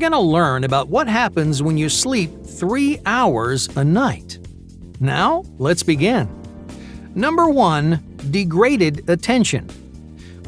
going to learn about what happens when you sleep 3 hours a night. Now, let's begin. Number 1. Degraded attention.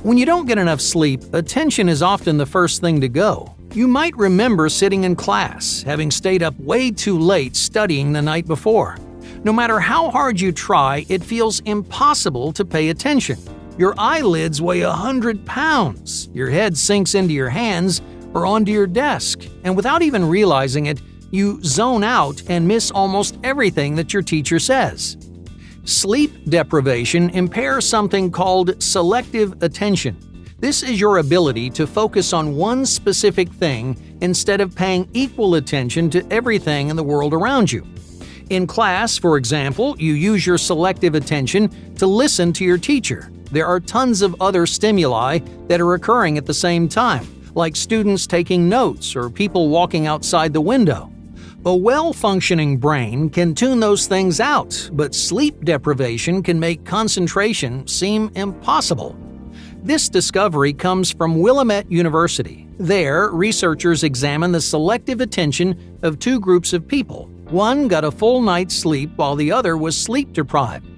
When you don't get enough sleep, attention is often the first thing to go. You might remember sitting in class, having stayed up way too late studying the night before. No matter how hard you try, it feels impossible to pay attention. Your eyelids weigh 100 pounds, your head sinks into your hands or onto your desk, and without even realizing it, you zone out and miss almost everything that your teacher says. Sleep deprivation impairs something called selective attention. This is your ability to focus on one specific thing instead of paying equal attention to everything in the world around you. In class, for example, you use your selective attention to listen to your teacher. There are tons of other stimuli that are occurring at the same time, like students taking notes or people walking outside the window. A well-functioning brain can tune those things out, but sleep deprivation can make concentration seem impossible. This discovery comes from Willamette University. There, researchers examined the selective attention of 2 groups of people. One got a full night's sleep while the other was sleep-deprived.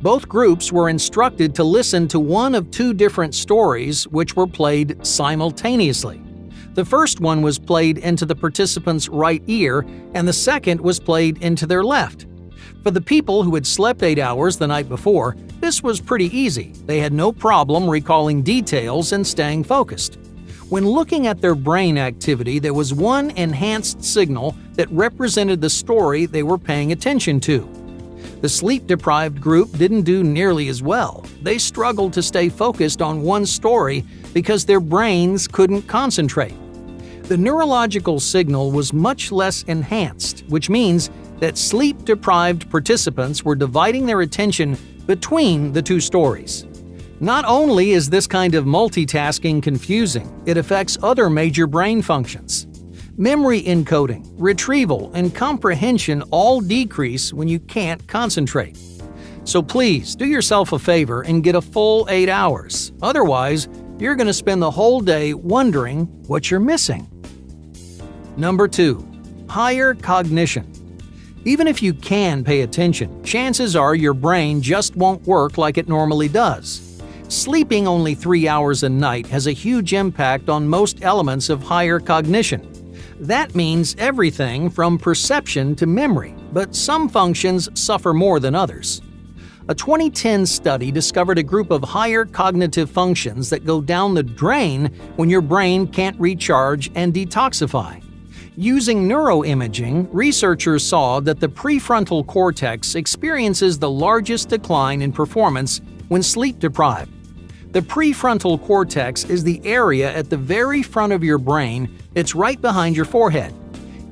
Both groups were instructed to listen to one of 2 different stories which were played simultaneously. The first one was played into the participants' right ear, and the second was played into their left. For the people who had slept 8 hours the night before, this was pretty easy. They had no problem recalling details and staying focused. When looking at their brain activity, there was one enhanced signal that represented the story they were paying attention to. The sleep-deprived group didn't do nearly as well. They struggled to stay focused on one story because their brains couldn't concentrate. The neurological signal was much less enhanced, which means that sleep-deprived participants were dividing their attention between the 2 stories. Not only is this kind of multitasking confusing, it affects other major brain functions. Memory encoding, retrieval, and comprehension all decrease when you can't concentrate. So please, do yourself a favor and get a full 8 hours. Otherwise, you're going to spend the whole day wondering what you're missing. Number 2. Higher cognition. Even if you can pay attention, chances are your brain just won't work like it normally does. Sleeping only 3 hours a night has a huge impact on most elements of higher cognition. That means everything from perception to memory, but some functions suffer more than others. A 2010 study discovered a group of higher cognitive functions that go down the drain when your brain can't recharge and detoxify. Using neuroimaging, researchers saw that the prefrontal cortex experiences the largest decline in performance when sleep-deprived. The prefrontal cortex is the area at the very front of your brain. It's right behind your forehead.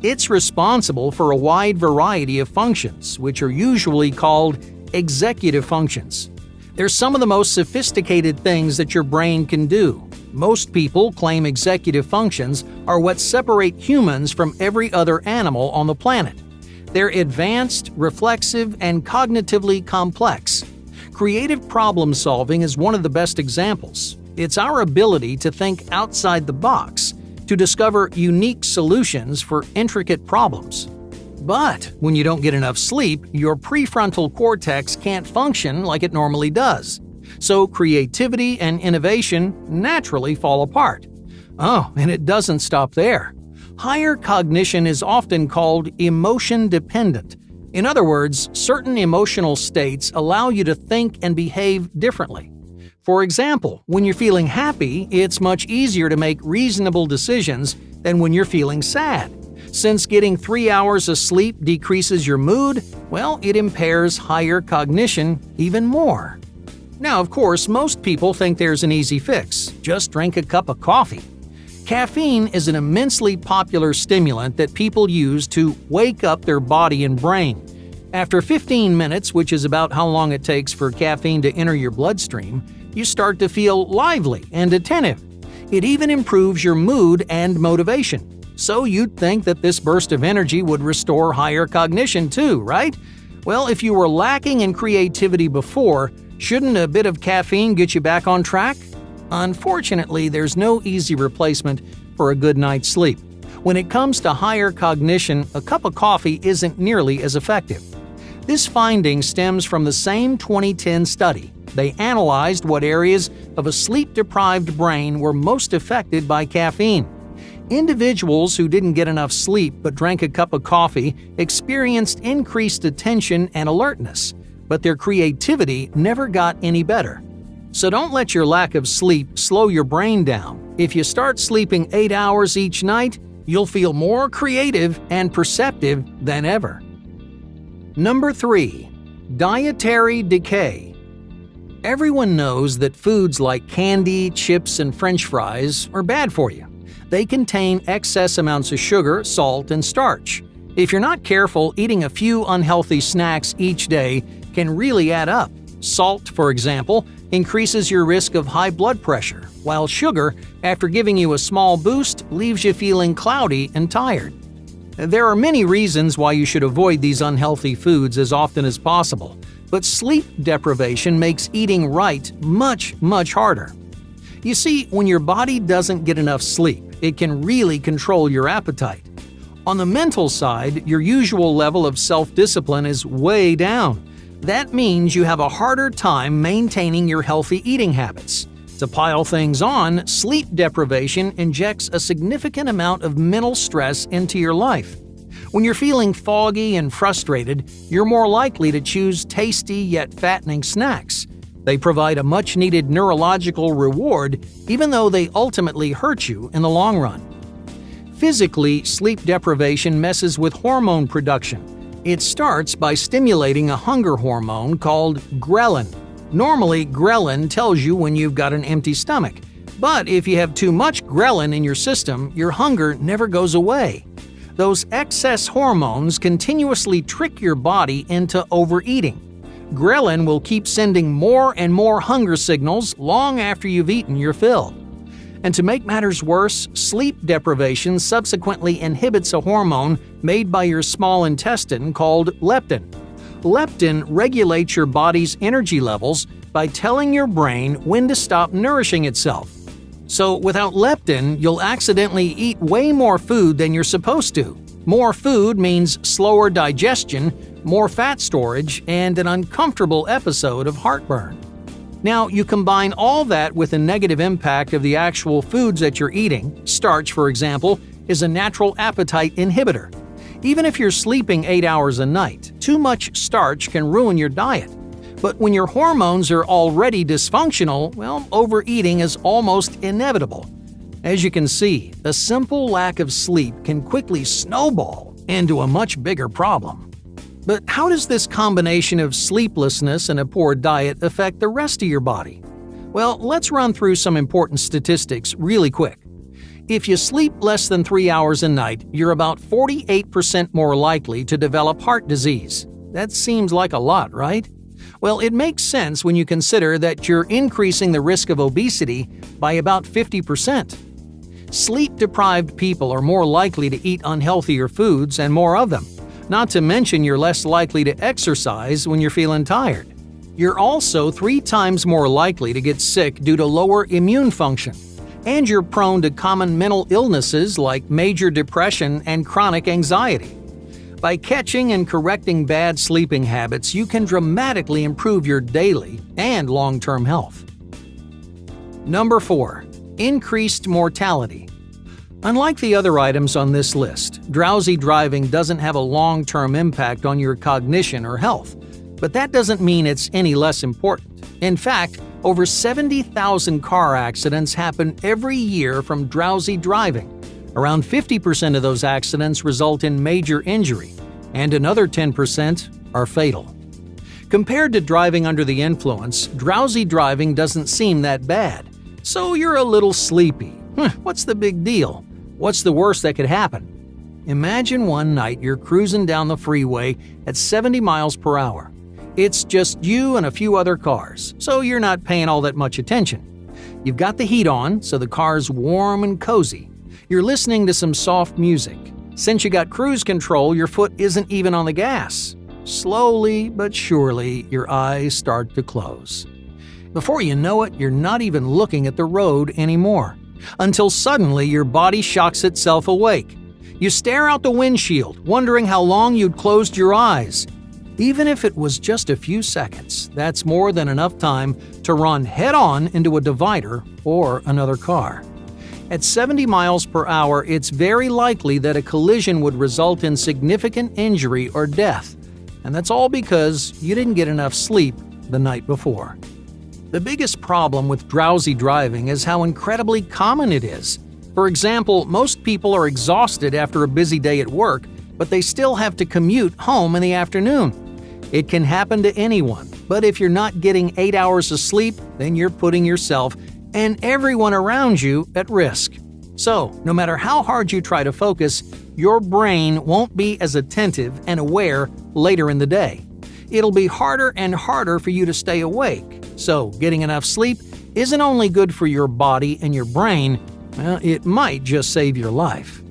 It's responsible for a wide variety of functions, which are usually called executive functions. They're some of the most sophisticated things that your brain can do. Most people claim executive functions are what separate humans from every other animal on the planet. They're advanced, reflexive, and cognitively complex. Creative problem solving is one of the best examples. It's our ability to think outside the box, to discover unique solutions for intricate problems. But when you don't get enough sleep, your prefrontal cortex can't function like it normally does. So creativity and innovation naturally fall apart. Oh, and it doesn't stop there. Higher cognition is often called emotion-dependent. In other words, certain emotional states allow you to think and behave differently. For example, when you're feeling happy, it's much easier to make reasonable decisions than when you're feeling sad. Since getting 3 hours of sleep decreases your mood, well, it impairs higher cognition even more. Now, of course, most people think there's an easy fix. Just drink a cup of coffee. Caffeine is an immensely popular stimulant that people use to wake up their body and brain. After 15 minutes, which is about how long it takes for caffeine to enter your bloodstream, you start to feel lively and attentive. It even improves your mood and motivation. So you'd think that this burst of energy would restore higher cognition too, right? Well, if you were lacking in creativity before, shouldn't a bit of caffeine get you back on track? Unfortunately, there's no easy replacement for a good night's sleep. When it comes to higher cognition, a cup of coffee isn't nearly as effective. This finding stems from the same 2010 study. They analyzed what areas of a sleep-deprived brain were most affected by caffeine. Individuals who didn't get enough sleep but drank a cup of coffee experienced increased attention and alertness, but their creativity never got any better. So don't let your lack of sleep slow your brain down. If you start sleeping 8 hours each night, you'll feel more creative and perceptive than ever. Number 3. Dietary Decay. Everyone knows that foods like candy, chips, and French fries are bad for you. They contain excess amounts of sugar, salt, and starch. If you're not careful, eating a few unhealthy snacks each day can really add up. Salt, for example, increases your risk of high blood pressure, while sugar, after giving you a small boost, leaves you feeling cloudy and tired. There are many reasons why you should avoid these unhealthy foods as often as possible, but sleep deprivation makes eating right much harder. You see, when your body doesn't get enough sleep, it can really control your appetite. On the mental side, your usual level of self-discipline is way down. That means you have a harder time maintaining your healthy eating habits. To pile things on, sleep deprivation injects a significant amount of mental stress into your life. When you're feeling foggy and frustrated, you're more likely to choose tasty yet fattening snacks. They provide a much-needed neurological reward, even though they ultimately hurt you in the long run. Physically, sleep deprivation messes with hormone production. It starts by stimulating a hunger hormone called ghrelin. Normally, ghrelin tells you when you've got an empty stomach. But if you have too much ghrelin in your system, your hunger never goes away. Those excess hormones continuously trick your body into overeating. Ghrelin will keep sending more and more hunger signals long after you've eaten your fill. And to make matters worse, sleep deprivation subsequently inhibits a hormone made by your small intestine called leptin. Leptin regulates your body's energy levels by telling your brain when to stop nourishing itself. So without leptin, you'll accidentally eat way more food than you're supposed to. More food means slower digestion, more fat storage, and an uncomfortable episode of heartburn. Now, you combine all that with a negative impact of the actual foods that you're eating. Starch, for example, is a natural appetite inhibitor. Even if you're sleeping 8 hours a night, too much starch can ruin your diet. But when your hormones are already dysfunctional, well, overeating is almost inevitable. As you can see, a simple lack of sleep can quickly snowball into a much bigger problem. But how does this combination of sleeplessness and a poor diet affect the rest of your body? Well, let's run through some important statistics really quick. If you sleep less than 3 hours a night, you're about 48% more likely to develop heart disease. That seems like a lot, right? Well, it makes sense when you consider that you're increasing the risk of obesity by about 50%. Sleep-deprived people are more likely to eat unhealthier foods and more of them. Not to mention you're less likely to exercise when you're feeling tired. You're also 3 times more likely to get sick due to lower immune function. And you're prone to common mental illnesses like major depression and chronic anxiety. By catching and correcting bad sleeping habits, you can dramatically improve your daily and long-term health. Number 4. Increased mortality. Unlike the other items on this list, drowsy driving doesn't have a long-term impact on your cognition or health, but that doesn't mean it's any less important. In fact, over 70,000 car accidents happen every year from drowsy driving. Around 50% of those accidents result in major injury, and another 10% are fatal. Compared to driving under the influence, drowsy driving doesn't seem that bad. So you're a little sleepy. What's the big deal? What's the worst that could happen? Imagine one night you're cruising down the freeway at 70 miles per hour. It's just you and a few other cars, so you're not paying all that much attention. You've got the heat on, so the car's warm and cozy. You're listening to some soft music. Since you got cruise control, your foot isn't even on the gas. Slowly but surely, your eyes start to close. Before you know it, you're not even looking at the road anymore. Until suddenly your body shocks itself awake. You stare out the windshield, wondering how long you'd closed your eyes. Even if it was just a few seconds, that's more than enough time to run head-on into a divider or another car. At 70 miles per hour, it's very likely that a collision would result in significant injury or death, and that's all because you didn't get enough sleep the night before. The biggest problem with drowsy driving is how incredibly common it is. For example, most people are exhausted after a busy day at work, but they still have to commute home in the afternoon. It can happen to anyone, but if you're not getting 8 hours of sleep, then you're putting yourself and everyone around you at risk. So, no matter how hard you try to focus, your brain won't be as attentive and aware later in the day. It'll be harder and harder for you to stay awake. So, getting enough sleep isn't only good for your body and your brain, well, it might just save your life.